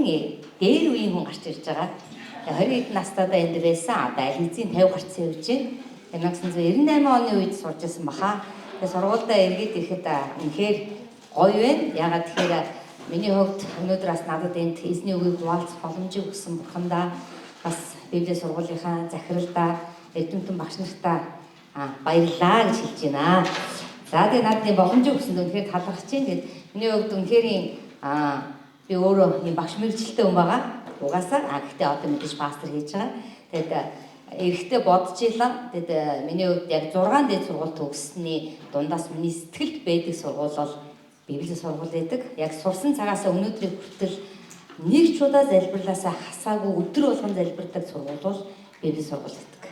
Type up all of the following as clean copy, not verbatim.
дээр үеийн хүн гарч ирж байгаа. 20 эд настайдаа энд байсан. Одоо аль хэзээ 50 гарцсан үеж чинь 1998 оны үед сурж байсан баха. Тэгээ сургуультай эргээд ирэхэд үнэхээр гоё байна. Ягаад тэгэхээр миний хувьд өнөөдөр бас надад энд эзний үгийг хуваалцах боломжийг өгсөн Бурхандаа бас Библийн сургуулийнхаа захиралдаа эрдэмтэн багш нартаа баярлалаа гэж хэлж байна. За тэгээ надад боломжийг өгсөнд үнэхээр талархаж байна. Тэгээд миний хувьд үнэхээр би өөрөө юм багш мэргэжилтэй хүн байгаа. Угаасаа гэхдээ одоо мэдээж пастор хийж байгаа. Тэгээд эрэхтэй бодож илаа. Тэгээд миний хувьд яг 6 дээд сургууль төгссөний дундаас миний сэтгэлд байдаг сургууль бол Библийн сургууль байдаг. Яг сурсан цагаас өнөөдрийн хүртэл нэг ч удаа залбирлаасаа хасаагүй өдөр болгон залбирдаг сургууль бол Библийн сургууль байдаг.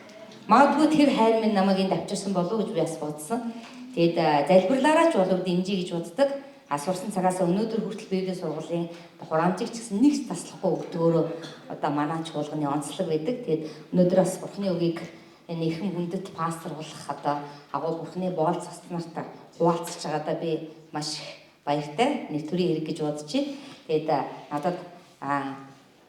Магадгүй тэр хайр минь намайг энд авчирсан болов уу гэж би бас бодсон. Тэгээд залбирлаараач болов дэмжиж гэж боддог. Сурсан цагаас өнөөдөр хүртэл Библийн сургуулийн хураамжийг ч гэсэн нэг таслахгүй өгдөгөөрөө одоо манай чуулганы онцлог байдаг. Тэгээд өнөөдөр бас Бурхны үгийг энэ ихэн хүндэт пастор болох одоо агуу Бурхны боол цас нартай хуваалцаж байгаадаа би маш баяртай нэг төрлийн хэрэг гэж бодож байна. Тэгээд надад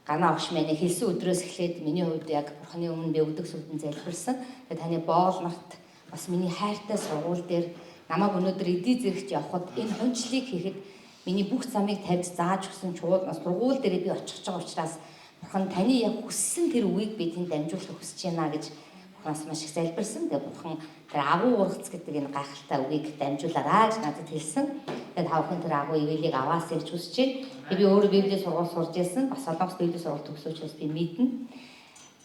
Гана огш минь хэлсэн өдрөөс эхлээд миний хувьд яг Бурхны өмнө би өдөг сүлдэн залбирсан. Тэгээд таны боол нарт бас миний хайртай сургууль дээр намайг өнөөдөр эдий зэрэгт явхад энэ хүнчлийг хийхэд миний бүх замыг тавьж зааж өгсөн сургууль дээр би очих байгаа учраас Бурхан таны яг хүссэн тэр үгийг би тэнд дамжуулах хүсэж байна гэж Бурханаас маш их залбирсан. Тэгээ Бурхан тэр агуу ургац гэдэг энэ гайхалтай үгийг дамжуулаарай гэж надад хэлсэн. Тэгээд тавхан тэр агуу ивэлийг аваасаа гэж хүсэж байна. Би өөрөө Библийн сургууль сурж байсан. Бас Солонгос Библийн сургууль төгсөөчөөс би мэднэ.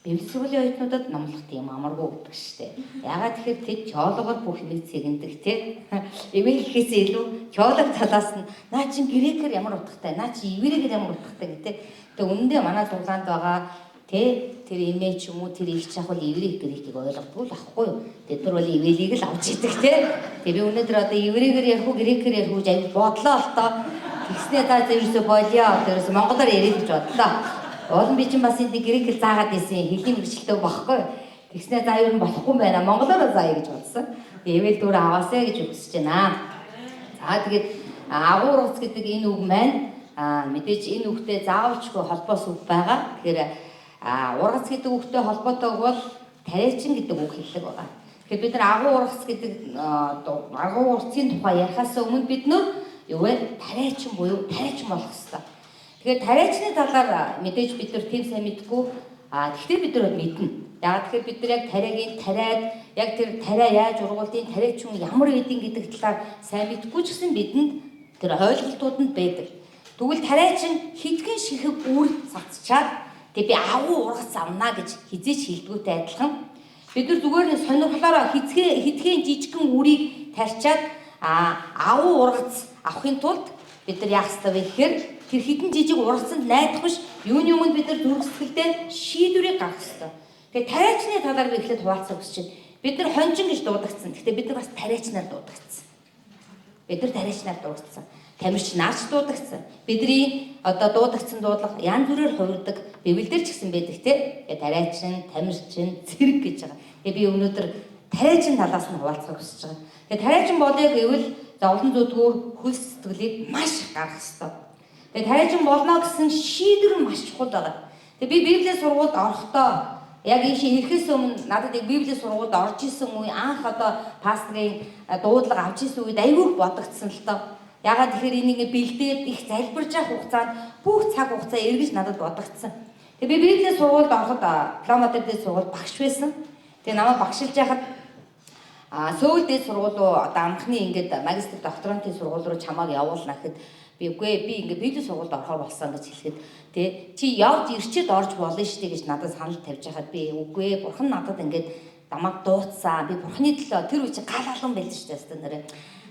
Библийн сургуулийн оюутнуудад номлох тийм амаргүй гэдэг штеп. Ягаад тэгэхээр тэд теологоор бүх юмыг цэгэндэг те. Эвэл гэхээсээ илүү теолог талаас нь наа чин грекээр ямар утгатай, наа чи ивэрээр ямар утгатай гэдэг. Тэгээ үнэндээ манай дурлаанд байгаа те тэр имэ ч юм уу тэр их чах бол иврик грекийг ойлгохгүй л ахгүй юу. Тэд нар бол ивэлийг л авч идэг те. Тэгээ би өнөөдөр одоо иврэгээр ярих уу грекээр ярих уу гэж бодлоо л тоо. Тэгснээ та зөвсө болио. Тэрээс монголоор ярих гэж бодлоо. Олон би чинь бас энэ грекээр заагаад ийсэн хэлний мэргэжилтэй багхгүй. Тэгснээ за юу болохгүй юм байна. Монголоор заая гэж бодсон. Эвэл дүр аваасаа гэж хүсэж байна. За тэгээд агуур уц гэдэг энэ үг маань мэдээж энэ үгтэй заавалчгүй холбоос үг байгаа. Тэгэхээр ургац гэдэг үгтэй холбоотой бол тариачин гэдэг үг хэллэг байгаа. Тэгэхээр бид нар агуу ургац гэдэг агуу урцын тухай ярихаас өмнө бид нар юу вэ? Тариачин буюу тариачин болох хэрэгтэй. Тэгэхээр тариачны талаар мэдээж бид нар тийм сайн мэдгүй. Гэхдээ бид нар мэднэ. Яг тэгэхээр бид нар яг тариагийн тариад яг тэр тариа яаж ургуулдیں, тариачин ямар байдیں гэдэг талаар сайн мэдгүй ч гэсэн бидэнд тэр ойлголтууд нь байдаг. Тэгвэл тариачин хитгэн шихэг үр цацчаад тэг би агуу ургац авна гэж хизээч хэлдгүүтэй адилхан. Бид нар зүгээр сонирхлоор хитгэн жижигхэн үрийг тарьчаад агуу ургац авахын тулд бид нар яах ёстой вэ гэхээр тэр хитэн жижиг ургацанд найдах биш юуны өмнө бид нар зүрх сэтгэлдээ шийдвэрийг гаргах ёстой. Тэгээ тариачны талаар би эхлээд хуваалцах гэж байна. Бид нар хончин гэж дуудагдсан. Гэхдээ бид нар бас тариачнаар дуудагдсан. Бид нар тариачнаар дуудагдсан. Тамирч наарч дуудагдсан. Бидний одоо дуудагдсан дуудлага янз бүрээр хувирдаг. Библиэлд ч гэсэн байдаг те. Тариачин, тамирчин, цэрэг гэж байгаа. Тэгээ би өнөөдөр тариачин талаас нь хуваалцах хүсэж байгаа. Тэгээ тариачин болоё гэвэл зовлон зүдгүүр хөл сэтгэлийг маш гаргах ёстой. Тэгээ тариачин болно гэсэн шийдвэр маш чухал байгаа. Тэгээ би Библийн сургуульд орохдоо яг ийшээ ирэхээс өмнө надад яг Библийн сургуульд орж исэн үе анх одоо пасторын дуудлага авч исэн үед айгүй бодогдсон л тоо. Ягаад тэгэхээр энийг бэлдээд их залбирж явах хугацаанд бүх цаг хугацаа эргэж надад бодогдсон. Тэгээ би Библийн сургуульд ороход Ламатадын сургууль багш байсан. Тэгээ намайг багшилж яхад Сөүл дээд сургууль руу одоо анхны ингээд магистр докторантын сургууль руу чамааг явуулна гэхэд би үгүй би ингээд Библийн сургуульд орохоор болсон гэж хэлэхэд тий чи явж ирчээд орж болно шүү дээ гэж надад санал тавьж байхад би үгүй бурхан надад ингээд намайг дуудсан. Би бурханы төлөө тэр үе чи гал алан байлж шүү дээ нэрэ.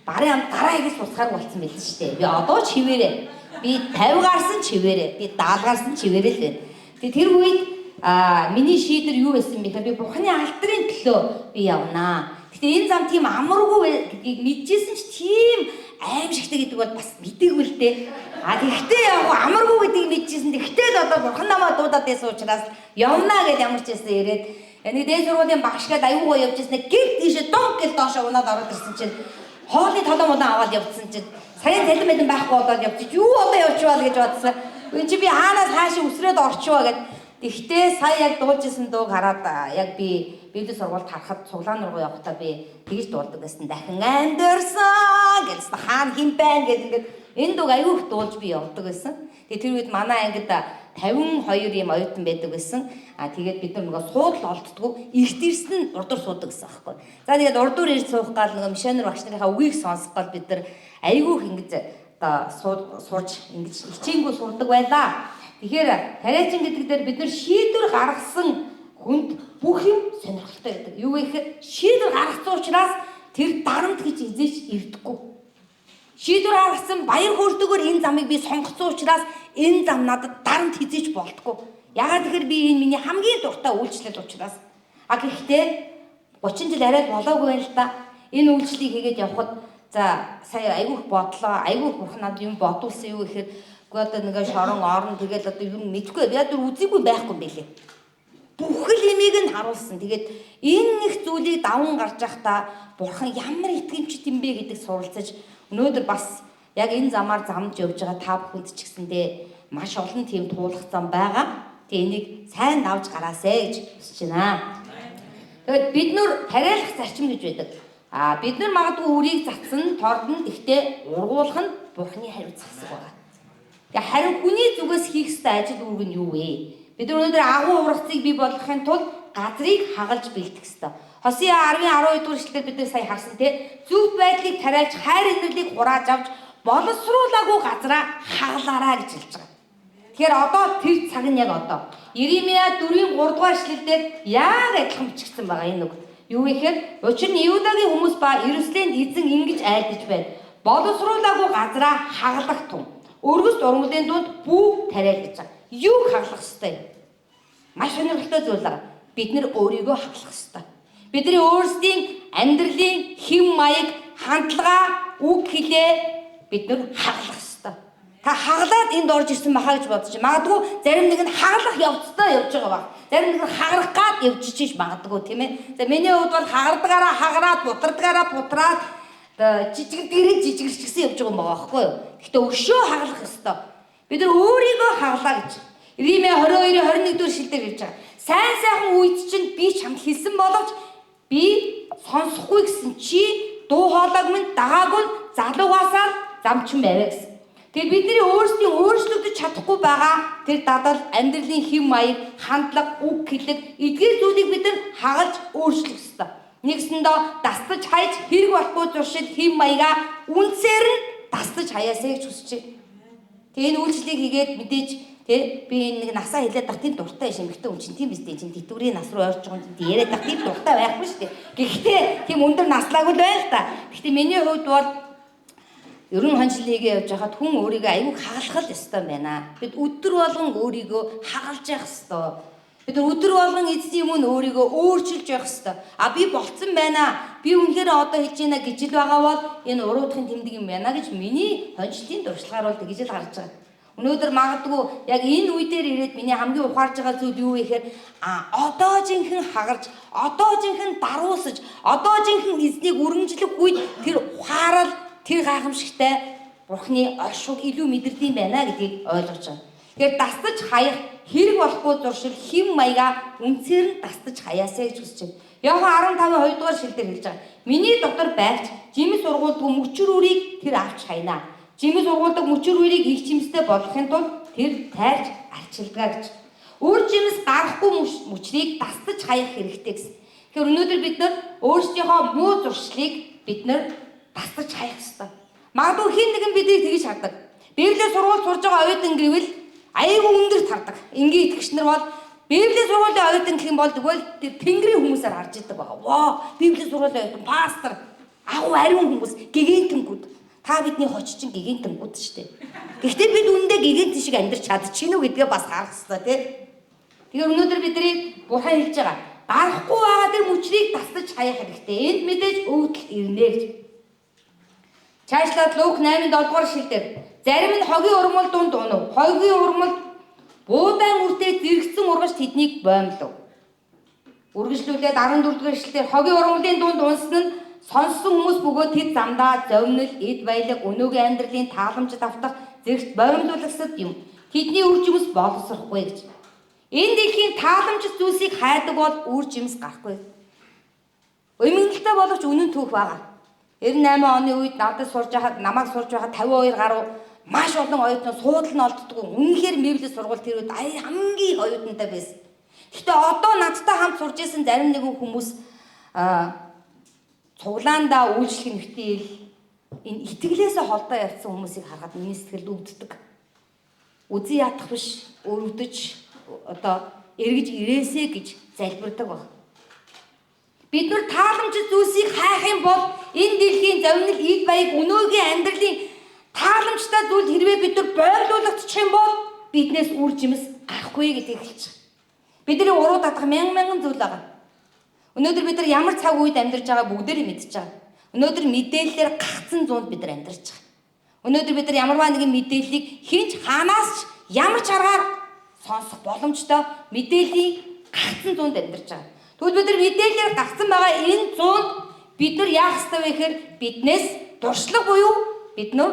Барын амт гараа игээс буцахаар болсон байлж шүү дээ. Би одоо ч хിവэрэ. Би 50 гарсан ч хിവэрэ. Би 70 гарсан ч хിവэрэ л байна. Тэгээ тэр үед миний шийдвэр юу байсан бэ гэхээр би бурханы алдрын төлөө би явнаа. Гэтэ энэ зам тийм амаргүй гэдгийг мэдчихсэн ч тийм аимшигтай гэдэг бол бас мэдээгүй л дээ. Тэгтээ яг амаргүй гэдгийг мэдчихсэн. Тэгтээ л одоо бурхан намайг дуудаад байсан учраас явнаа гэж ямар ч байсан ирээд нэг дээд сургуулийн багшгаад аюугаа явж ирсэн. Гэр тийшээ донг гэл доошоо унаад ороод ирсэн чинь хоолны толон аваад явцсан чинь саяын талин мэдэн байхгүй болоод явчих. Юу одоо явчихваа гэж бодсон. Үн чи би хаанаас хаашаа үсрээд орчваа гэд. Тэгтээ сая яг дуулжсэн дууг хараад яг би Библийн сургуульд харахад цуглаан руу явахдаа би тэгж дуулдаг гэсэн. Дахин амьдэрсэн гэсэн хаан хин байна гэд ингээд энэ дууг аюух дуулж би явдаг гэсэн. Тэгээ тэр үед манай ангид 52 юм оюутан байдаг гэсэн. Тэгээд бид нар нөгөө суудал олддгоо эрт ирсэн нь урдуур суудаг гэсэн аахгүй. За тэгээд урдуур ирж суух гал нөгөө мишонер багш нарын үгийг сонсох гал бид нар айгүйх ингэж сурж ингэж хичээнгүй сурдаг байлаа. Тэгэхээр тариачин гэдэг дээр бид нар шийдвэр гаргасан хүнд бүх юм сонирхолтой байдаг. Юу гэхээр шийдвэр гаргасан учраас тэр дарамт гэж хизээч ирдэггүй. Шийдвэр гаргасан баяр хөөртэйгээр энэ замыг би сонгоцсон учраас энэ зам надад дарамт хизээч болтгүй. Ягаад тэгэхээр би энэ миний хамгийн дуртай үйлчлэл учраас. Гэхдээ 30 жил арай болоогүй байна л да. Энэ үйлчлэлийг хийгээд явхад за сая айгүйх бодлоо, айгүйх бурхнад юм бодуулсан юу гэхээр үгүй одоо нэг шорон орон тэгэл одоо юм мэдгүй яа дөр үзээгүй байхгүй юм бэлээ. Бүхэл имийг нь харуулсан. Тэгээд энэ нэг зүйлийг даван гарч явахдаа бурхан ямар итгэмжтэй юм бэ гэдэг суралцаж өнөөдөр бас яг энэ замаар замж явж байгаа та бүхэнд ч гэсэндээ маш олон тийм туулах зам байгаа. Тэгээ энийг сайн давж гараасай гэж хүсэж байна. Тэгээд бид нар тариалах зарчим гэж байдаг. Бид нар магадгүй үрийг цацсан, тордон гэхдээ ургуулах нь бурхны хариуц засаг байгаа. Тэгээ харин хүний зүгээс хийх ёстой ажил үүрэг нь юу вэ? Бид нар өнөөдөр агуу ургацыг бий болгохын тулд газрыг хагалж бэлдэх ёстой. Хосea 10-12 дугаар эшлэлээр бид нар сая харсан тий зөв байдлыг тариалж хайр инэрлийг хурааж авч боловсруулаагүй газраа хагалаарай гэж хэлж байгаа. Тэгэхээр одоо тэр цаг нь яг одоо. Иремья 4-ийн 3 дугаар эшлэлдэр яг адилхан бичигдсэн байгаа энэ үг. Юу гэхээр учир нь Юудагийн хүмүүс ба Иерусалимд эзэн ингэж айлдаж байна. Боловсруулаагүй газраа хагалах тун. Өргөс урмлын дунд бүх тариал гэж байгаа. Юу хаглах ёстой юм? Маш сонирхолтой зүйл байгаа. Бид нэр өөрийгөө хаглах ёстой. Бидний өөрсдийн амьдралын хэм маяг, хандлага, үг хэлээ бид нар хаглах ёстой. Та хаглаад энд орж ирсэн бахаа гэж бодож байна. Магадгүй зарим нэг нь хаглах явцдаа явж байгаа баг. Зарим нэг нь хагарах гад явж чиж магадгүй тийм ээ. За миний хувьд бол хагардгаараа хагараад, бутардгаараа бутраад жижигдэрэг жижигэрчгсэн явж байгаа юм байгаа байхгүй юу? Гэхдээ өшөө хаглах ёстой. Бид нар өөрийгөө хаглаа гэж. Иремья 22-21 дугаар шилдээр хэлж байгаа. Сайн сайхан үед чинь би чамд хэлсэн боловч би сонсохгүй гэсэн чи дуу хоолойг минь дагаагүй залуугасаар замчин байваа гэсэн. Тэгээ бидний өөрсдийн өөрчлөгдөж чадахгүй байгаа тэр дадал амьдралын хэм маяг, хандлага, үг хэлэг эдгээр зүйлийг бид нар хагалж өөрчлөх ёстой. Нэгсэндээ дастаж хайж хэрэг болохгүй зуршил хэм маяга үнсээр нь дастаж хаяасаа гэж хүсэж байна. Тэгээ энэ үйлчлэлийг хийгээд мэдээж би нэг насаа хилээд баг тийм дуртай шимэгтэй хүн чинь тийм биз дээ. Чин тэтгэврийн нас руу ойрч байгаа юм яриад баг тийм дуртай байхгүй шүү дээ. Гэхдээ тийм өндөр наслаагүй л байна л та. Гэхдээ миний хувьд бол ерөн хонжил хийгээ явж хахад хүн өөрийгөө аюу хагалах ёстой байна. Бид өдөр болгон өөрийгөө хагалж явах ёстой. Бид өдөр болгон эзэн юм өөрийгөө өөрчилж явах ёстой. Би болцсон байна. Би үнэхээр одоо хэлж байна гэж л байгаа бол энэ уруудахын тэмдэг юм байна гэж миний хонжлын дуршлагаар бол тэгж л гарч байгаа. Өнөөдөр магадгүй яг энэ үе дээр ирээд миний хамгийн ухаарж байгаа зүйл юу вэ гэхээр одоо жинхэнэ хагарч, одоо жинхэнэ даруусаж, одоо жинхэнэ эзнийг үргэлжлэх үед тэр ухаарал, тэр гайхамшигтай Бурхны оршууд илүү мэдэрдэм байна гэдгийг ойлгож байгаа. Тэгэхээр дастаж хаях хэрэг болохгүй зуршил хэм маяга үнцээр нь дастаж хаяасаа гэж хүсэж байна. Иохан 15-2 дугаар шилдээр хэлж байгаа. Миний дотор байвч жимс ургуулдаг мөчөр үрийг тэр авч хайнаа. Жимс ургуулдаг мөчөр үрийг их жимстэй болгохын тулд тэр тайрч арчилдаг гэж. Өөр жимс гарахгүй мөчрийг дастаж хаях хэрэгтэй гэсэн. Тэгэхээр өнөөдөр бид нар өөрсдийнхөө муу зуршлыг бид нар дастаж хаях ёстой. Магадгүй хин нэгэн бидийг тэгж хардаг. Библийг сургууль сурж байгаа оюутан гэвэл аягүй өндөр тардаг. Ингийн итгэгч нар бол Библийн сургуулийн оюутан гэх юм бол тэгвэл тэнгэрийн хүмүүсээр харж идэг байгаа. Ваа, Библийн сургуулийн оюутан, пастор, агуу ариун хүмүүс, гэгэнтэнгүүд. Та бидний хоччин гэгэнтэнгүүд шүү дээ. Гэхдээ бид үүндээ гэгэнтэн шиг амьдрч чадчихна уу гэдгээ бас харах хэрэгтэй тий. Тэгэхээр өнөөдөр бидний бурхан хэлж байгаа. Гарахгүй байгаа тэр мөчрийг дастаж хаях хэрэгтэй. Энд мэдээж өвдөл ирнэ гэж. Цаашлаад Лук 8-7 дугаар шилдэр зарим нь хогийн урмал дунд унав. Хогийн урмал буудаан үртэй зэрэгцэн ургаж тэднийг боомлов. Үргэлжлүүлээд 14 дугаар шилдэр хогийн урмалын дунд унсан нь сонссон хүмүүс бөгөөд тэд замдаа зовнил, эд баялаг, өнөөгийн амьдралын тааламжид автах зэрэгт боомлуулагдсад юм. Тэдний үр жимс боловсрохгүй гэж. Энэ дэлхийн тааламжит зүйлсийг хайдаг бол үр жимс гарахгүй. Эмгэнэлтэй боловч үнэн түүх байгаа. 98 оны үед намайг сурж байхад 52 гаруй маш олон оюутан суудал нь олддгүй. Үнэхээр Библийн сургууль тэр үед хамгийн оюутантай байсан. Гэхдээ одоо надтай хамт сурж исэн зарим нэгэн хүмүүс цуглаандаа үйлчлэх нөхдөйл энэ итгэлээсээ холдоо явсан хүмүүсийг харахад миний сэтгэл өвддөг. Үзий ятах биш, өрөвдөж одоо эргэж ирээсэ гэж залбирдаг баг. Бид нар тааламжит зүйлсийг хайх юм бол энэ дэлхийн завинал ид баяг өнөөгийн амьдралын тааламжтай зүйл хэрвээ бид нар бойлуулагдчих юм бол биднээс үр жимс гарахгүй гэдгийг хэлж байгаа. Бидний уруу дадах мянган зүйл байгаа. Өнөөдөр бид нар ямар цаг үед амьдарч байгаа бүгдээрээ мэдж байгаа. Өнөөдөр мэдээллээр гагцсан зуунд бид нар амьдарч байгаа. Өнөөдөр бид нар ямарваа нэгэн мэдээллийг хинч хаанаас ч ямар ч аргаар сонсох боломжтой мэдээллийн гагцсан зуунд амьдарч байгаа. Тэгвэл бид нар мэдээллээр гагцсан байгаа энэ зуунд бид нар яах ёстой вэ гэхээр биднээс дуршлаг буюу бид нар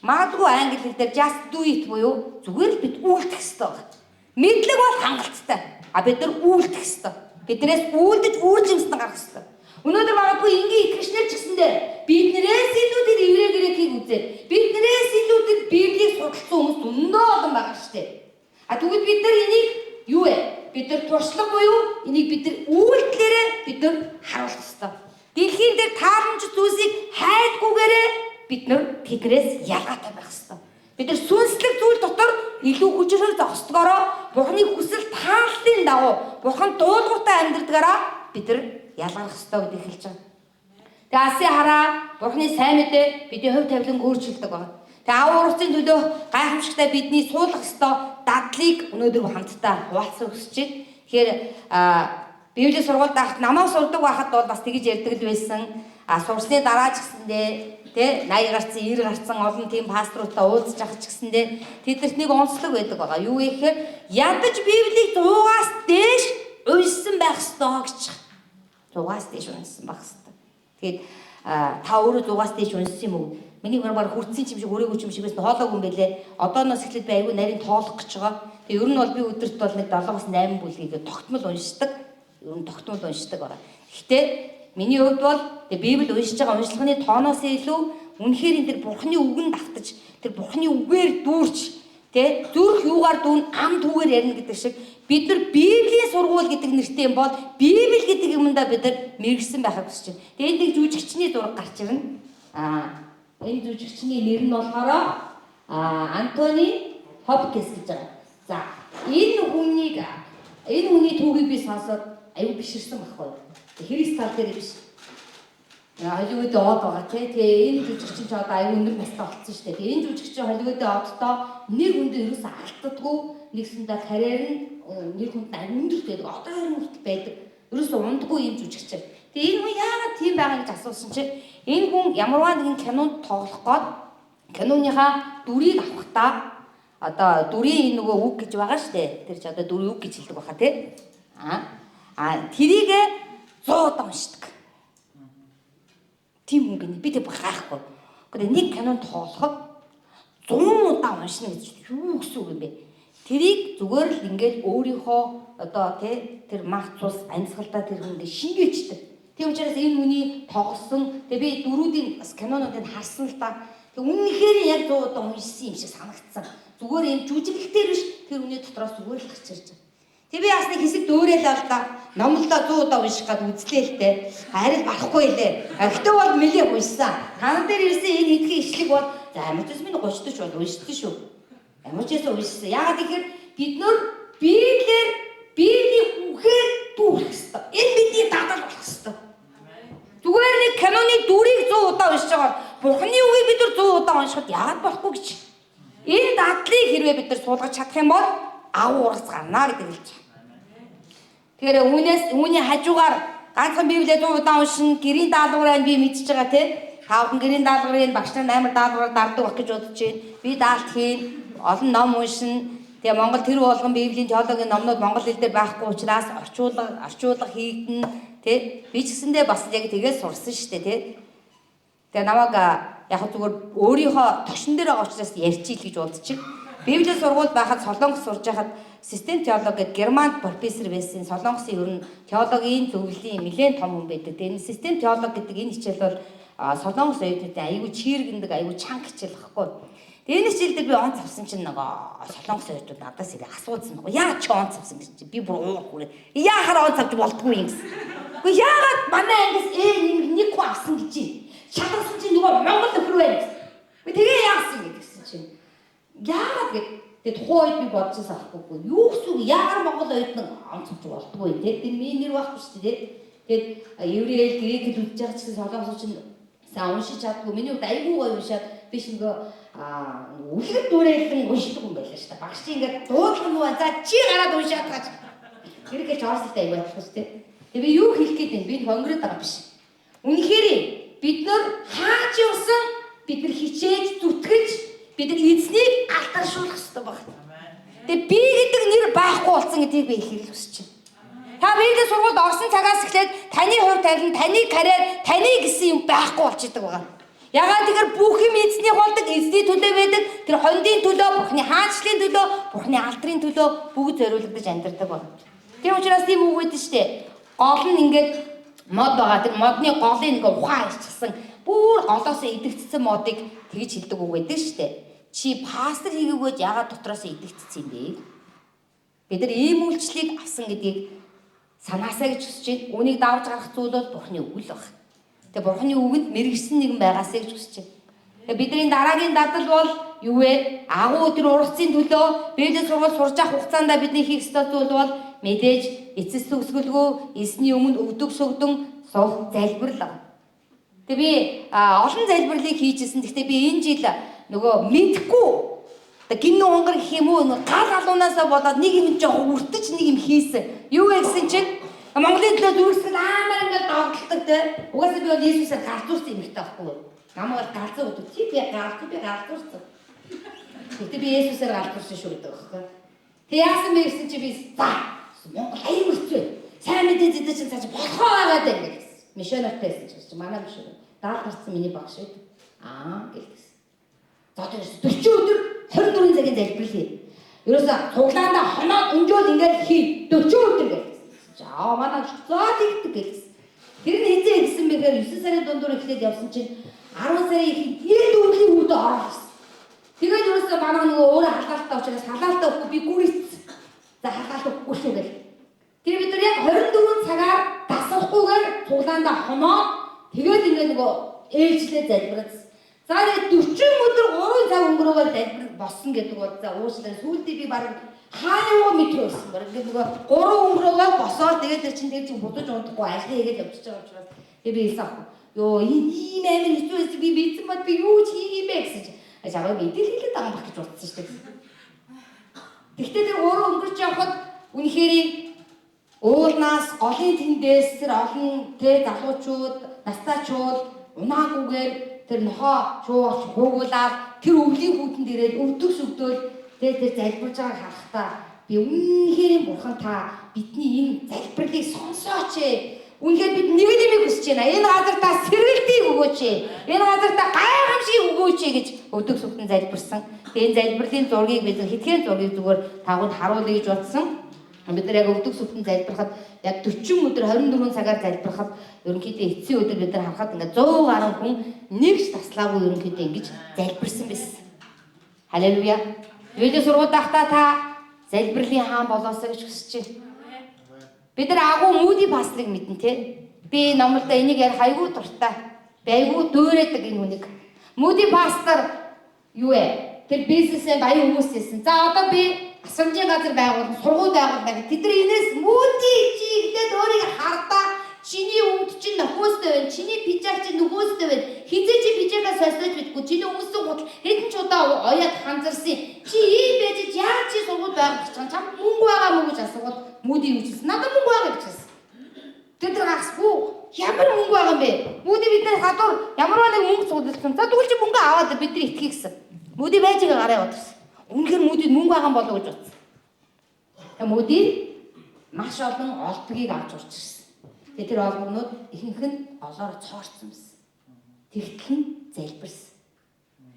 магадгүй англи хэл дээр just do it буюу зүгээр л бид үйлдэх ёстой байна. Мэдлэг бол хангалттай. Бид нар үйлдэх ёстой. Биднээс үйлдэж үр жимсний гаргах ёстой. Өнөөдөр магадгүй энгийн итгэгчнэр ч гэсэндээ биднээс илүү тэр еврей грекийг үзээд биднээс илүү тэр Библийг судалсан хүмүүс зөндөө олон байгаа шүү дээ. Тэгвэл бид нар энийг юу вэ? Бид нар туршлага буюу энийг бид нар үйлдэлээрээ бид нар харуулах ёстой. Дэлхийн дээр тааламжит зүйлсийг хайдгүйгээрээ бид нар тэднээс ялгаатай байх ёстой. Бид нар сүнслэг зүйл дотор илүү хүчрхэг зогсдгороо Бурхны хүсэл тааллын дагуу Бурхан дуулууртай амьдрдгаараа бид нар ялгарх ёстой гэдгийг хэлж байгаа. Тэгээ алсын хараа Бурхны сайн мэдээ бидний хувь тавилан өөрчилдөг байна. Тэгээ аав ургацын төлөө гайхамшигтай бидний суулгах ёстой дадлыг өнөөдөр хамтдаа хуваалцах хүсэж байна. Тэгэхээр Библийн сургуульд намайг сурдаг байхад бол бас тэгж ярьдаг л байсан. Сурсны дараа ч гэсэндээ тэ 80 гарцсан 90 гарцсан олон тийм пасторуудаа уулзж авах ч гэсэндээ тэднэрт нэг онцлог байдаг байгаа. Юу вэ гэхээр ядаж Библийг 100-аас дээш уншсан байх ёстой гэж. 100-аас дээш уншсан байх ёстой. Тэгээд та өөрөө 100-аас дээш уншсан юм уу? Миний баг хүрдсэн юм шиг өрөөгөө юм шиг байсан хоолоогүй юм байлээ. Одооноос эхлээд би айгүй нарийн тоолох гэж байгаа. Тэгээ ер нь бол би өдөрт бол нэг 7-аас 8 бүлгийг тогтмол уншдаг. Ер нь тогтмол уншдаг байгаа. Гэхдээ миний хувьд бол Библи уншиж байгаа уншлагын тооноос илүү үнэхээр энэ тэр Бурхны үгэнд автаж тэр Бурхны үгээр дүүрч тэ зүрх юугаар дүүн ам түүгээр ярина гэдэг шиг бид нар Библийн сургууль гэдэг нэртэй юм бол Библи гэдэг юмдаа бид нар мэрэгсэн байхыг хүсэж байна. Тэгээ энэ нэг жүжигчний зураг гарч ирнэ. Энэ жүжигчний нэр нь болохоор Антони Хопкинс гэж байгаа. За энэ хүний түүхийг би сонсоод аюу биширсэн байхгүй. Христ тал дээр биш. Холливуудд од байгаа тэгээ энэ жүжигчин ч одоо аюу өндөр настай болсон шүү дээ. Тэгээ энэ жүжигчин Холливуудд оддоо нэр хүндээ ерөөсөө алддаггүй нэгсэндээ карьер нь нэр хүнд өндөр байдаг. Одоо хэрэг хүртэл байдаг. Ерөөсөө ундаггүй юм жүжигчин. Тэгээ энэ хүн яагаад тийм байгаа гэж асуусан чинь энэ хүн ямарваа нэгэн кинонд тоглох гээд киноныхаа дүрийг авахдаа одоо дүрийн нөгөө үг гэж байгаа шүү дээ. Тэр ч одоо дүрийн үг гэж хэлдэг баха тий. Тэрийг 100 удаа уншдаг. Тийм хүн гэнэ. Би тэг гайхгүй. Гэхдээ нэг кинонд тоглоход 100 удаа уншина гэж юу гэсэн үг юм бэ? Тэрийг зүгээр л ингээд өөрийнхөө одоо тэр мах цус амьсгалдаа тэр хүндээ шингээчдэг. Тийм учраас энэ хүний тоглосон тэг би дөрүүдийн бас кинонуудыг харсан л та. Тэг үнэхээр яг 100 удаа уншсан юм шиг санагдсан. Зүгээр юм жүжиглэлтээр биш тэр хүний дотроос зүгээр л гарч ирж байгаа. Тэг би бас нэг хэсэг дөөрэл л да. Номлолоо 100 удаа унших гад үзлээ л те. Харин барахгүй лээ. Гэхдээ бол нэлээ уншсан. Тан дээр ирсэн энэ хэдхэн ишлэг бол за ямар ч юм 30 ч бол уншдаг шүү. Ямар ч юм уншсан. Яагаад гэхээр бид нар Библийн үгээр дүүрэх ёстой. Энэ бидний дадал болох ёстой. Зүгээр нэг киноны дүрийг 100 удаа уншиж байгаа. Бурхны үгийг бид нар 100 удаа уншихад яагаад болохгүй гэж. Энэ дадлыг хэрвээ бид нар суулгаж чадах юм бол агуу ургац гарнаа гэдэг хэлж байгаа. Тэгэхээр үүний хажуугаар ганцхан Библийг 100 удаа уншин гэрийн даалгавраа би мэдчихэж байгаа тий. Таавхан гэрийн даалгаврыг багш нар амар даалгавраар дарддаг байх гэж бодож байна. Би даалт хийн, олон ном уншин. Тэгээ Монгол тэр болгон Библийн теологийн номнууд монгол хэл дээр байхгүй учраас орчуулга хийгдэн тий. Би ч гэсэндээ бас яг тэгээс сурсан шүү дээ тий. Тэгээ намайг яг зүгээр өөрийнхөө тошин дээр байгаа учраас ярьчих гэж бодчих. Библийн сургууль байхад Солонгос сурж байхад систем теологи гэдэг Германд профессор байсан. Солонгосын ер нь теологийн зөвлөлийн нэлээд том хүн байдаг. Тэгээ энэ систем теологи гэдэг энэ хичээл бол Солонгос оюутнуудын аюул чиргэндэг, аюул чанга хичээл багхгүй. Тэгээ энэ хичээл дээр би онц авсан чинь нөгөө Солонгос оюутнууд надаас ирээ асуусан нөгөө яа ч онц авсан гэж чи би бүр уур. Яахаар онц авч болдгүй юм гэсэн. Гэхдээ яагаад манай ангис нэг хүн авсан гэж чинь шалгасан чинь нөгөө Монгол нөхөр байна гэсэн. Тэгээ яасан гэдгсэн чинь яагаад гэдэг тухайн үед би бодчихсан аахгүй юу гэсэн яагаад Монгол оюутан онцгож болдгүй те тэр миний нэр байхгүй шүү дээ. Тэгээд еврей грек хэлж байгаа ч гэсэн Солонгос чинь сайн уншиж чаддгүй миний хувьд айгүй гоё уншаад биш нөгөө үлгэр дүүрэлэн уншдаг юм байлаа шүү дээ. Багш чи ингээд дуудлага муу за чи гараад уншаад гаж. Тэр гэж орсолтой айгүй болох шүү дээ. Тэгээ би юу хэлэх гээд байна? Би хонгороод байгаа биш. Үнэхээр бид нар хаач явсан бид нар хичээж зүтгэж бид нар эзнийг алдаршуулах хэрэгтэй байна. Тэгээ би гэдэг нэр байхгүй болсон гэдгийг би хэлэх хүсэж байна. Та Библийн сургуульд орсон цагаас эхлээд таны хувь тавилан, таны карьер, таны гэсэн юм байхгүй болчихдог байна. Ягаад тэгэхээр бүх юм эзний болдог, эзний төлөө байдаг. Тэр хондын төлөө, Бурхны хаанчлалын төлөө, Бурхны алдрын төлөө бүгд зориулагдаж амьдардаг байна. Тийм учраас тийм үг байдаг шүү дээ. Гол нь ингээд мод байгаа. Тэр модны голыг ингээ ухаан ирчихсэн. Бүр голоосоо идэгдсэн модыг тэгж хэлдэг үг байдаг шүү дээ. Чи пастор хийгээгүйд ягаад дотроос идэгдсэн юм бэ? Бид нар ийм үйлчлэлийг авсан гэдгийг санаасаа гэж хүсэж байна. Үүнийг давж гарах зүйл бол Бурхны үг л баг. Тэгээ Бурхны үгэнд мэрэгсэн нэгэн байгаасаа гэж хүсэж байна. Тэгээ бидний дараагийн дадал бол юу вэ? Агуу тэр ургацын төлөө Библийн сургууль сурж авах хугацаанд бидний хийх ёстой зүйл бол мэдээж эцэс төгсгөлгүй эсний өмнө өвдөг сүгдэн суух залбирлага. Тэгээ би олон залбирлыг хийжсэн. Гэхдээ би энэ жил нөгөө мэдхгүй гинн онгор гэх юм уу гал алуунаасаа болоод нэг юм жоохон үртэж нэг юм хийсэн. Юу вэ гэсэн чинь Монголын төлөө дүрсгэл амар ингээд догтлдог те. Угаасаа би бол Иесусээр галзуурсан юм ихтэй байхгүй. Намайг галзуу өгдөг. Чи би галзуурсан. Гэтэ би Иесусээр галзуурсан шүү гэдэг байхгүй. Тэг яасан бэ гэсэн чи би за Монгол аяг өрцөө. Сайн мэдээ зэдэ чинь цааш болохоо байгаад байна гэж. Мишонертэй гэсэн чи манай мишонер. Даал гарсан миний багш шүү. Гэлсэн. За тэр 40 өдөр 24 цагийн залбирал хий. Ерөөсө цуглаанда хоноод өнжөөл ингээд хий 40 өдөр гэсэн. За манай за тэгдэг гэсэн. Тэр нь хизээ хэлсэн бэхээр 9 сарын дундуур эхлээд явсан чинь 10 сарын ихэд нэг өвлийн үүдэ орсон. Тэгээд ерөөсө манай нөгөө өөрөө халаалтаа учраас халаалтаа өгөхгүй би гүрийцсэн. За халаалтаа өгөхгүй шүү гэл. Тэр бид нар яг 24 цагаар дасахгүйгээр цуглаанда хоноод тэгээд ингээд нөгөө ээлжлээ залбирсан. За тэгээд 40 өдөр 3 цаг өнгөрөөгөө залбир босон гэдэг бол за уушлаа сүүлдээ би баг хааяа мэдрсэн. Баг ингээд нөгөө 3 өнгөрөөгөө босоод тэгээд тэр чинь будаж унтахгүй ажил хийгээд явчихж байгаа учраас тэгээд би хэлсэн аахгүй. Йоо ийм амин хэцүү би бийсэн бод би юу ч хийх юм бэ гэсэн чинь чамаа мэдээлэл хэлээд байгаа байх гэж бодсон шүү дээ. Тэгтээ тэр 3 өнгөрч явхад үнэхээр уулнаас голын тэндээс тэр олон тэ залуучууд, настайчууд унаагүйгээр тэр нохоо шуугч хуугуулаад тэр өвлийн хүүтэнд ирээд өвдөг сүгдөөл тэр залбирж байгааг харахтаа би үнэхээр бурхан та бидний энэ залбирлыг сонсооч ээ. Үнэхээр бид нэг нэмийг хүсэж байна. Энэ газар та сэргэлтийг өгөөч ээ. Энэ газар та гайхамшиг өгөөч ээ гэж өвдөг сүгтэн залбирсан. Тэгээ энэ залбирлын зургийг бид хэдхэн зургийг зүгээр тагууд харуулъя гэж бодсон. Бид нар яг өвдөг сүгтэн залбирахад яг 40 өдөр 24 цагаар залбирахад ерөнхийдөө эцсийн өдөр бид нар харахад ингээд 100 гаруй хүн нэгч таслаагүй ерөнхийдөө ингэж залбирсан байсан. Халелуя. Библийн сургуульд байхдаа та залбирлын хаан болоосоо гэж хүсэж байна. Бид нар агуу Муди пастрыг мэднэ те. Би номлолдоо энийг ярих айгүй дуртай. Би айгүй дөөрөөдөг энэ хүнийг. Муди пастор юу вэ? Тэр бизнесээ баян хүмүүс хийсэн. За одоо би асрамжийн газар байгуул, сургууль байгуулна. Тэд нар энэс Муди чи гэдэг өөрийг хардаа чиний өмд чинь нөхөөстэй байна. Чиний пижак чинь нөхөөстэй байна. Хизээ чи пижакаа сольсож бидгүй. Чиний өмсөн гутал хэдэн ч удаа ояад ханзарсан. Чи ийм байж яа чи сургууль байгуулах гэж чам мөнгө байгаа мó гэж асуувал Муди юу гэсэн. Надад мөнгө байгаа гэж хэлсэн. Тэд нар гасгүй. Ямар мөнгө байгаа юм бэ? Муди бидний хадуур ямар нэг мөнгө цуглуулсан. За тэгвэл чи мөнгө аваад бидний итгэх гэсэн. Муди байж байгаа гараа бодсон. Үнэхээр Мудид мөнгө байгаа болов гэж бодсон. Муди маш олон олдгийг авч урч ирсэн. Тэгээ тэр олгонууд ихэнх нь олоор цоорцсон байсан. Тэгтэл нь залбирсан.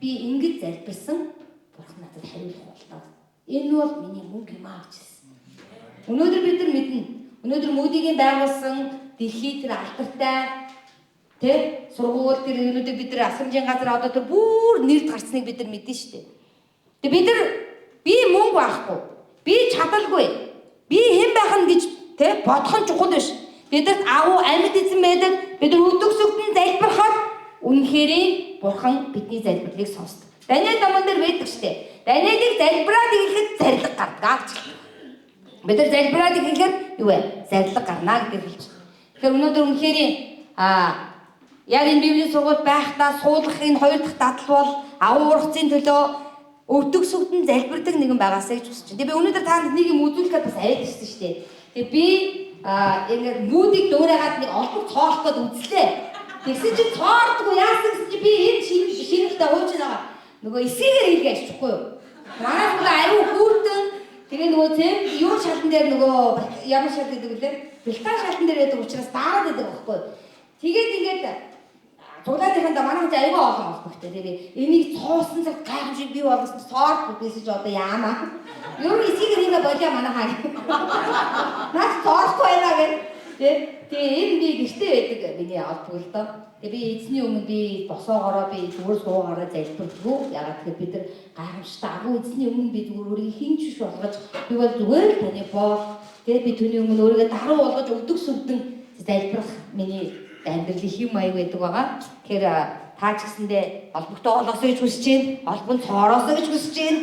Би ингэж залбирсан. Бурхан надад хариулах болно. Энэ бол миний мөнгө юм аа гэж хэлсэн. Өнөөдөр бид нар мэднэ. Өнөөдөр мөдигийн байгуулсан дэлхийд тэр алдартай сургууль тэр өнөөдөр бид нар асрамжийн газар одоо тэр бүр нэрд гарсныг бид нар мэднэ шүү дээ. Тэгээ бид нар би мөнгө байхгүй, би чадалгүй, би хэн байх нь гэж бодох нь чухал биш. Бидэрт агуу амьд эзэн байдаг. Бид нар өдөг сүгтэн залбирахад үнэхээр Бурхан бидний залбирлыг сонсдог. Даниэл номон дээр байдаг шүү дээ. Даниэлийг залбираад ирэхэд зарлиг гардаг. Бид нар залбираад ирэхэд юу вэ? Зарлиг гарна гэдэг хэлж. Тэгэхээр өнөөдөр үнэхээр яг энэ библийн сургууль байхдаа суулгах энэ хоёр дахь дадал бол агуу ургацын төлөө өвдөг сүгтэн залбирдаг нэгэн байгаасаа гэж хүсэж байна. Тэгээ би өнөөдөр та нэг юм үзүүлэхэд бас аваад ирсэн шүү дээ. Тэгээ би ингээд мүүдийг дуурайгаад нэг олбог цоолох гээд үзлээ. Тэгсэн чинь цоордгүй яасан гэсэн чи би энэ шинэлтэй хууж байгаа. Нөгөө эсэгээр хийх ашихгүй юу? Манайх нөгөө аюу хүүтэн тэгээ нөгөө зэм юу шалан дээр нөгөө ямар шал гэдэг үлээ? Бэлтаа шалан дээр байдаг учраас даагаад байдаг байхгүй юу? Тэгээд ингээд цуглаадынхаа манайх аюу олон олбогтой. Тэгээ энийг цоосон цагт гайхамшиг бий болсон цоор бүтээсэж одоо яамаа. Юу эсэгээр хийгээ болоо манайхаа. Наад цоорхгүй байна гэх. Тэгээ энэ би гэртээ байдаг миний олбог л доо. Тэгээ би эзний өмнө би босоогороо би зүгээр суугаараа залбирдгүү. Ягаад гэвэл бид нар гайхамшигтай агуу эзний өмнө би зүгээр өөрийг хинч биш болгож би бол зүгээр л таны боо. Тэгээ би түүний өмнө өөрийгөө даруу болгож өвдөг сүгдэн залбирах миний амьдрал их юм аяг байдаг байгаа. Тэгэхээр та ч гэсэндээ олбогтой олоосоо гэж хүсэж байна. Олбон цоороосоо гэж хүсэж байна.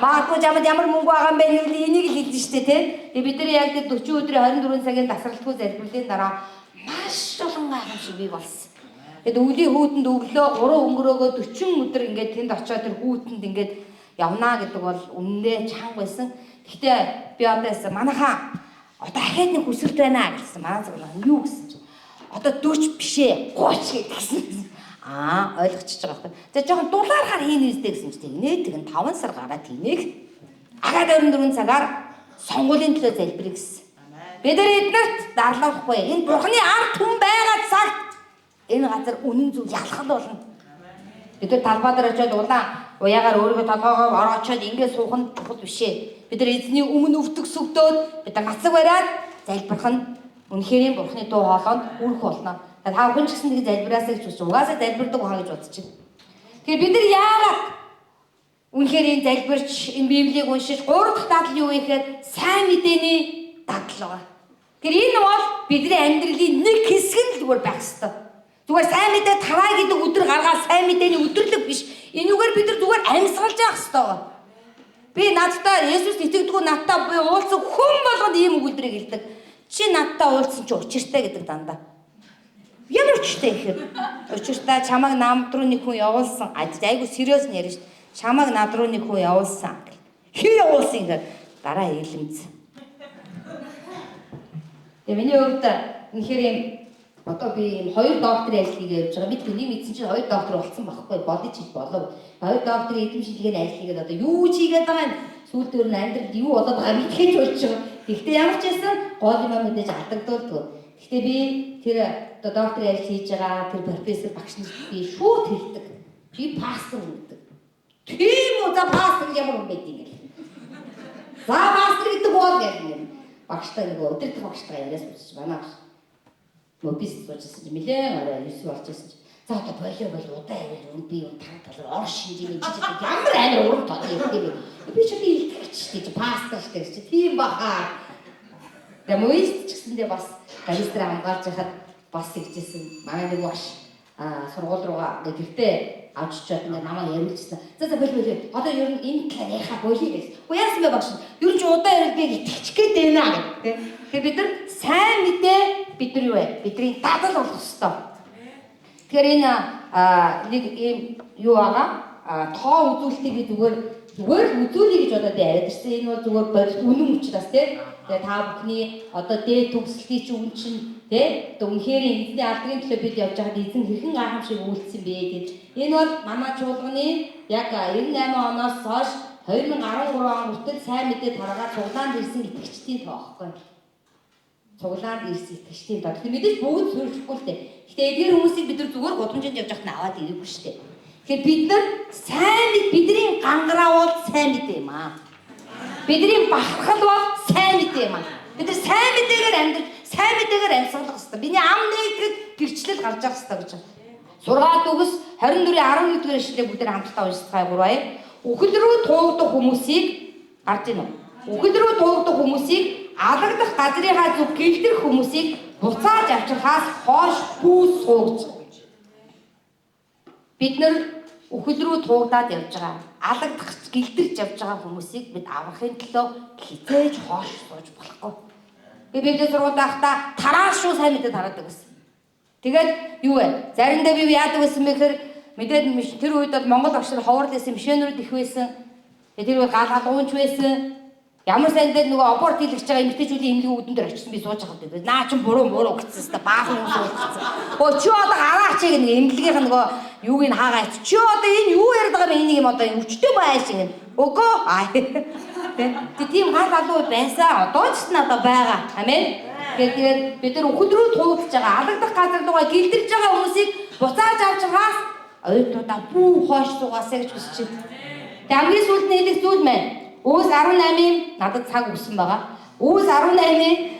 Магадгүй чамд ямар мөнгө байгаа юм бэ гэвэл энийг л хэлнэ шүү дээ, тэгээ бид нар яг 40 өдрийн 24 цагийн тасралтгүй залбирлын дараа маш олон гайхамшиг бий болсон. Тэгэд өвлийн хүүтэнд өглөө 3 өнгөрөөгөө 40 өдөр ингээд тэнд очиод тэр хүүтэнд ингээд явнаа гэдэг бол үнэндээ чанга байсан. Гэхдээ би одоо яасан манайхаа одоо ахаад нэг хүсэлт байна гэсэн. Манай зөвлөн юу гэсэн чинь одоо 40 бишээ 30 гэсэн. Ойлгочихж байгаа байхгүй. За жоохон дулаархаар хийн үстэй гэсэн чинь нээдэг нь 5 сар гараад тийнэг. Агаад 24 цагаар сонгуулийн төлөө залбирэх гэсэн. Бид нар эднэрт дарлахгүй. Энэ Бурханы ард түмэн байгаа цагт энэ газар үнэн зөв ялхал болно. Бид нар талбай дээр очиод уяагаар өөрийгөө толгоогоор ороочоод ингээд суух нь чухал биш ээ. Бид нар эзний өмнө өвдөг сүгдөөд бид нар нацаг бариад залбирх нь үнэхээр Бурханы дуу хоолойд хүрэх болно. Та хүн ч гэсэн нэг залбираасаа гэж үзэж угаасаа залбирдаг байгаа гэж бодож байна. Тэгэхээр бид нар яагаад үнэхээр энэ залбирч энэ Библийг уншиж 3 дахь дадал юу вэ гэхээр сайн мэдээний дадал байгаа. Тэгэхээр энэ бол бидний амьдралын нэг хэсэг нь зүгээр байх ёстой. Зүгээр сайн мэдээ тараа гэдэг өдөр гаргаад сайн мэдээний өдөрлөг биш. Энүүгээр бид нар зүгээр амьсгалж явах ёстой байгаа. Би надтай Есүс итгэдэггүй надтай би уулзсан хүн болгонд ийм өгүүлбэрийг хэлдэг. Чи надтай уулзсан чи учиртай гэдэг дандаа. Ямар учиртай ихээр учиртай чамайг намд руу нэг хүн явуулсан. Айгу сериус нэрэж ш. Чамайг над руу нэг хүн явуулсан. Хин явуулсан гэхээр дараа хэлэмц. Тэгээ миний хувьд үнэхээр юм одоо би 2 докторийн ажлыг явьж байгаа. Бид хүний мэдсэн чинь 2 доктор болсон байхгүй бодож хийж болов. 2 докторийн эзэмшилгээ ажлыг одоо юу чийгээд байгаа юм. Сүүлдээр нь амьдрал юу болоод байгааг мэдхэж болж байгаа. Гэхдээ ямар ч байсан гол юм мэдээж алдагдуулдаг. Гэхдээ би тэр одоо докторийн ажил хийж байгаа тэр профессор багш нарт би шууд хэлдэг. Би пастор гэдэг. Тийм үү за пастор ямар юм бэ тийм. За пастор гэдэг бол гэх юм. Багштай нэг өдөрт багштай яриас үзэж байна. Мобист болчихсон чи нэлээд арай 9 болчихсон чи. За одоо болоо удаа явал би тань талаар ор шинжийн жижиг ямар амар урам тоо юм бэ. Би ч илтгэж чи пастор штэ чи тийм баха. Тэгээ мобист ч гэсэндээ бас магистраа хамгаалж яхад бас ихжсэн. Манай нэг багш сургууль руугаа гэртээ авч чад ингээ намайг яриулчихсан. За болоо. Одоо ер нь энэ талаар яхаа болоо гэсэн. Уу яасан бэ багш? Ер нь ч удаа ярил би итгэж гээд байна гэх. Тэгэхээр бид нар сайн мэдээ бид нар юу вэ? Бидний дадал болох ёстой. Тэгэхээр энэ нэг ийм юу байгаа? Тоо үзүүлэлтийг би зүгээр үзүүлэе гэж одоо би яриад ирсэн. Энэ бол зүгээр бодит үнэн учраас тийм. Тэгээ та бүхний одоо дээд төгсөлтийн чинь үн чинь тийм. Үнэхээр эзний алдрын төлөө бид явж байхад эзэн хэрхэн гайхамшиг үйлдсэн бэ гэж. Энэ бол манай чуулганы яг 98 оноос хойш 2013 он хүртэл сайн мэдээ тараагаад цуглаанд ирсэн итгэгчдийн тоо байхгүй. Цуглаанд ирсэн итгэгчдийн тоо. Тэгэхээр мэдээж бүгд суурьхгүй л дээ. Гэтэ эдгээр хүмүүсийг бид нар зүгээр гудамжинд явж байхад нь аваад ирэхгүй шүү дээ. Тэгэхээр бид нар сайн мэд бидний гангараа бол сайн мэд юм аа. Бидний бахархал бол сайн мэд юм аа. Бид нар сайн мэдээгээр амьд, сайн мэдээгээр амьсгалах хэрэгтэй. Биний ам нэгтгэд гэрчлэл гарч явах хэрэгтэй гэж байна. Сургаалт үгс 24:11-р ишлэгийг бүгд хамтдаа уншицгаая гурваа. Үхэл рүү туугдах хүмүүсийг гарч ийн үү? Үхэл рүү туугдах хүмүүсийг алагдах газрынхаа зүг гэлдэх хүмүүсийг буцааж авчрахаас хойш бүү суугч. Бид нар үхэл рүү туугдаад явж байгаа, алагдах гэлдэж явж байгаа хүмүүсийг бид аврахын төлөө хизээж хойш сууж болохгүй. Би Библийн сургуульд байхдаа тарааш шүү сайн мэдээд хараадаг байсан. Тэгээд юу вэ? Заримдаа би яадаг байсан бэ гэхээр мэдээд тэр үед бол Монгол багш нар ховор лээсэн мишэнерүүд их байсан. Тэр үед гал уунч байсан. Ямар сайн дээр нөгөө аборт хийлгэж байгаа эмэгтэйчүүдийн эмнэлгийн үүдэн дээр очсон би сууж байгаа гэдэг. Наа чин буруу гэсэн хэвээр баахан юм суулцсан. Өө чи одоо гараач гэх нэг эмнэлгийнх нөгөө юуг нь хаагаад чи одоо энэ юу яриад байгаа юм энийг юм одоо өвчтэй байш гин. Өгөө. Тийм гал алуу байсан. Одоо ч надад байгаа. Амен. Тэгээд бид нар үхэл рүү туугдж байгаа, алагдах газар руугаа гэлдэж байгаа хүмүүсийг буцааж авч байгаас оюутнуудаа бүү хойш суугаасаа гэж хүсэж байна. Тэгээд хамгийн сүүлд нэг зүйл маань Үүс 18-ийн надад цаг өгсөн байгаа. Үүс 18-ийн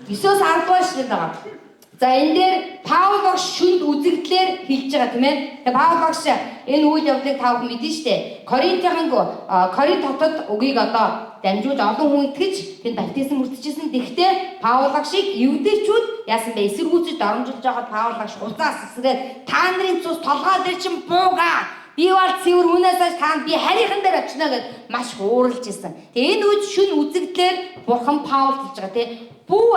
9-оос 10 дугаар ишлэл байгаа. За энэ дээр Паул багш шүнд үзэгдлээр хэлж байгаа тийм ээ. Тэгээ Паул багш энэ үйл явдлыг та бүхэн мэднэ шүү дээ. Коринт хотод үгийг одоо дамжуулж олон хүн итгэж тэнд баптизм хүртчихсэн. Тэгвэл Паул багшийг евдээчүүд яасан бэ? Эсэргүүцэж доромжилж байгаад Паул багш уцаас эсрээд та нарын цус толгой дээр чин буугаа. Би бол цэвэр үнээсээ таанд би харийнхан дээр очно гэж маш хууралж ирсэн. Тэгээ энэ үед шүн үзэгдлээр бурхан Паул хэлж байгаа тий. Бүү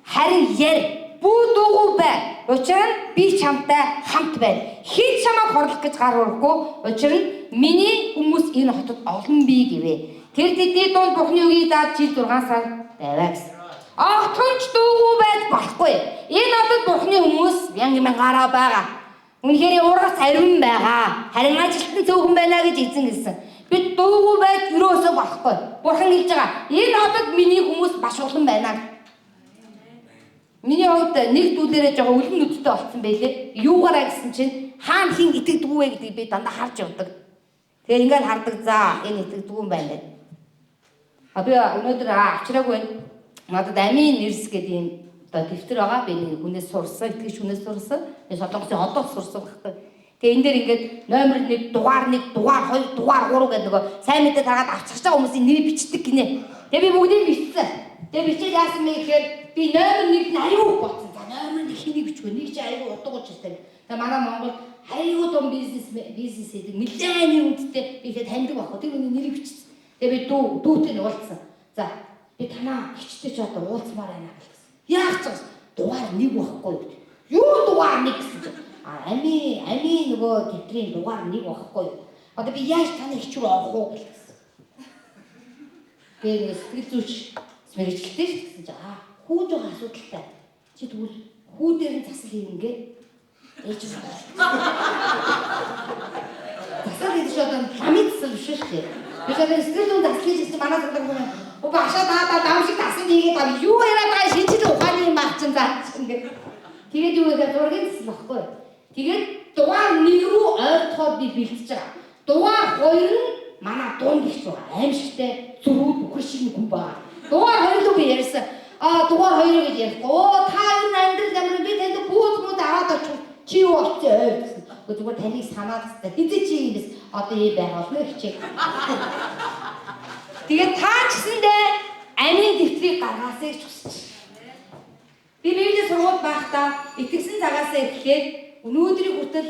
харин яр. Бүү дуугүй бай. Учир нь би чамтай хамт байна. Хэн чамайг хорлох гэж гар урахгүй. Учир нь миний хүмүүс энэ хотод олон бий гэвэ. Тэр тэдний дунд Бурхны үгийг даад жил 6 сар байваа гэсэн. Огтхонч дуугүй байж болохгүй. Энэ хотод Бурхны хүмүүс мянган-мянгараа байгаа. Үнэхээр ургац ариун байгаа. Харин ажилтан цөөхөн байна гэж эзэн хэлсэн. Бид дуугүй байж өрөөсөө болохгүй. Бурхан хэлж байгаа. Энэ хотод миний хүмүүс маш олон байна. Миний хувьд нэг дүүлээрээ жоо өлөн нүдтэй болсон байлээ. Юугаараа гэсэн чинь хаана хин итгэдэггүй вэ гэдгийг би дандаа харж явдаг. Тэгээ ингээд хардаг за энэ итгэдэггүй юм байна. Би өнөөдөр авчраагүй байна. Надад амийн нэрс гэдэг юм одоо дэвтэр байгаа. Би нэг хүнээс сурсан, итгэж хүнээс сурсан. Солонгосын одоос сурсан багтаа. Тэгээ энэ дээр ингээд номер 1, дугаар 1, дугаар 2, дугаар 3 гэдэг нөгөө сайн мэдээ тагаад авчихж байгаа хүмүүсийн нэр бичдэг гинэ. Тэгээ би бүгдийг бичсэн. Тэгээ бичээд яасан бэ гэхээр би номер 1-д аюу болсон. За номер 1 хэнийг бичгүй. Нэг чи аюу удаа учиртай. Тэгээ манай Монгол аюу том бизнес хийдэг. Нэлээд үнэтэй би тэгээд таньдаг байхгүй. Тэр хүний нэрийг бичсэн. Тэгээ би дүүтэй нь уулзсан. За би танаа хичтэй ч одоо уулзмаар байна гэсэн. Яах ч дугаар 1 байхгүй. Юу дугаар 1 гэсэн чинь ами нөгөө тэтгэлийн дугаар 1 байхгүй. Одоо би яаж таны хичүүр авах уу гэсэн. Тэгээ сэтгэл зүйч мэрэгчлээ гэсэн чинь хүү жоо асуудалтай. Чи тэгвэл хүү дээр нь засал хийнгээ. Ээж нь. Засал хийж одоо ламын засал биш шүү дээ. Би тэгээд сэтгэл зүйн засал хийж манай зэрэг хүн багшаа даа дамжиг засал хийгээд юу яриад байгаа шинжлэх ухааны юм аа чинь заа чинь. Тэгээд юу гэдэг зургийн засал баггүй. Тэгээд дугаар 1 рүү ойртоход би бэлтэж байгаа. Дугаар 2 нь манай дунд их байгаа. Аимшигтай зүрүүд бүхэр шиг хүн байгаа. Дугаар 2 руу би ярьсан. Дугаар 2 гэж ярихгүй. Та энэ амьдрал ямар би танд бүүцмүүд аваад очих. Чи юу болчих вэ гэсэн. Зүгээр таныг санаад хэвээр хэзээ чи юм бис одоо ийм байгаад нэ хичээг. Тэгээд та ч гэсэндээ амийн дэвтрийг гаргаасаа гэж хүсэж. Би Библийн сургууль байхдаа итгэсэн цагаасаа эхлээд өнөөдрийг хүртэл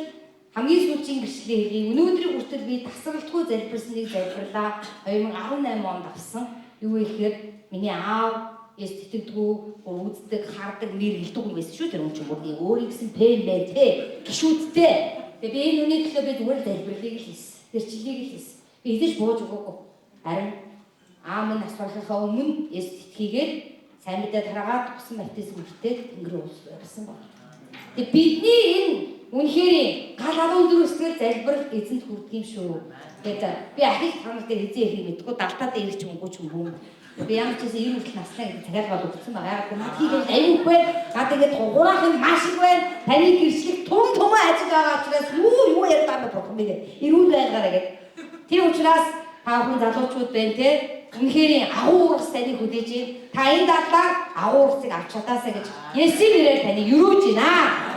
хамгийн сүүлийн гэрчлэлээ хийе. Өнөөдрийг хүртэл би тасралтгүй залбирсныг залбирлаа. 2018 онд авсан. Юу гэхээр миний аав эстэтгдгүү үздэг, хардаг, нэр илдэг хүн байсан шүү тэр юм чи бүрний өөрийн гэсэн пен бай тэ гişүүдтэй. Тэгээ би энэ үний төлөө би зүгээр залбирлыг л хийсэн. Тэрчлэлийг л хийсэн. Би хэзээ ч бууж өгөөгүй. Харин аамын асуулахаа өмнө эстэтгийгээд сайн мэдээ тараагаад тусан баптизм хүртээд тэнгэр уус барьсан баг. Тэгээ бидний энэ үнэхээр гал алуун дөрөсгөл залбирал эзэнт хүрдэг юм шүү. Тэгээд би ахыг танаар дээр хэзээ ихийг мэдгүй далтаа дээр ч юмгүй ч юм уу. Би ямар ч гэсэн ийм үйл наснаа гэдэг цагаал бол өгсөн байгаа. Яг над хийгээд аюух бай. Над тэгээд хураах юм маш их байна. Таны гэрчлэг том ажил байгаа учраас юу бурхан эрүүл байлгаараа гэдэг. Тийм учраас та бүхэн залуучууд байна те. Үнэхээр агуу урс таныг хүлээж ийн. Та энэ дадлаар агуу урсыг авч чадаасаа гэж Есүсийн нэрээр таныг юрууж байна.